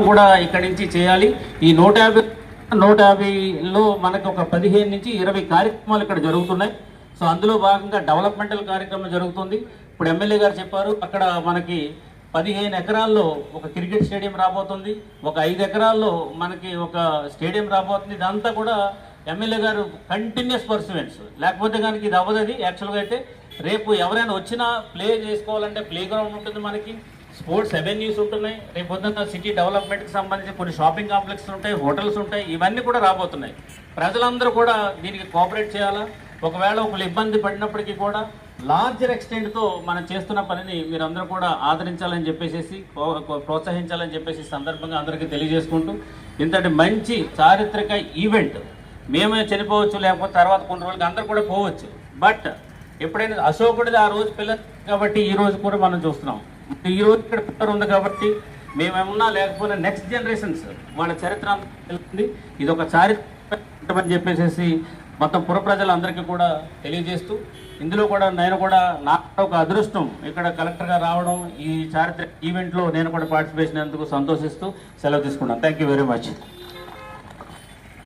కూడా ఇక్కడి నుంచి చేయాలి. ఈ 150లో మనకు ఒక 15 నుంచి 20 కార్యక్రమాలు ఇక్కడ జరుగుతున్నాయి. సో అందులో భాగంగా డెవలప్మెంటల్ కార్యక్రమం జరుగుతుంది. ఇప్పుడు ఎమ్మెల్యే గారు చెప్పారు, అక్కడ మనకి 15 ఎకరాల్లో ఒక క్రికెట్ స్టేడియం రాబోతుంది, ఒక 5 ఎకరాల్లో మనకి ఒక స్టేడియం రాబోతుంది. ఇదంతా కూడా ఎమ్మెల్యే గారు కంటిన్యూస్ పర్సూవెంట్స్, లేకపోతే కనుక ఇది అవ్వదు. అది యాక్చువల్గా అయితే రేపు ఎవరైనా వచ్చినా ప్లే చేసుకోవాలంటే ప్లే గ్రౌండ్ ఉంటుంది, మనకి స్పోర్ట్స్ అవెన్యూస్ ఉంటున్నాయి, రేపు పొద్దున్న సిటీ డెవలప్మెంట్కి సంబంధించి కొన్ని షాపింగ్ కాంప్లెక్స్ ఉంటాయి, హోటల్స్ ఉంటాయి, ఇవన్నీ కూడా రాబోతున్నాయి. ప్రజలందరూ కూడా దీనికి కోఆపరేట్ చేయాలా. ఒకవేళ ఒకళ్ళు ఇబ్బంది పడినప్పటికీ కూడా లార్జర్ ఎక్స్టెంట్తో మనం చేస్తున్న పనిని మీరందరూ కూడా ఆదరించాలని చెప్పేసి, ప్రోత్సహించాలని చెప్పేసి సందర్భంగా అందరికీ తెలియజేసుకుంటూ, ఇంతటి మంచి చారిత్రక ఈవెంట్ మేమే చనిపోవచ్చు, లేకపోతే తర్వాత కొన్ని రోజులకి అందరూ కూడా పోవచ్చు, బట్ ఎప్పుడైనా అశోకుడిది ఆ రోజు పిల్లలు కాబట్టి ఈ రోజు కూడా మనం చూస్తున్నాం. ఈ రోజు ఇక్కడ పిల్లలు ఉంది కాబట్టి మేమేమన్నా లేకపోయినా నెక్స్ట్ జనరేషన్స్ వాళ్ళ చరిత్ర తెలుస్తుంది. ఇది ఒక చారిత్రక అని చెప్పేసి మొత్తం పుర ప్రజలందరికీ కూడా తెలియజేస్తూ, ఇందులో కూడా నేను కూడా నాకు ఒక అదృష్టం ఇక్కడ కలెక్టర్గా రావడం, ఈ చారిత్రక ఈవెంట్లో నేను కూడా పార్టిసిపేషన్ అందుకు సంతోషిస్తూ సెలవు తీసుకున్నాను. Thank you very much.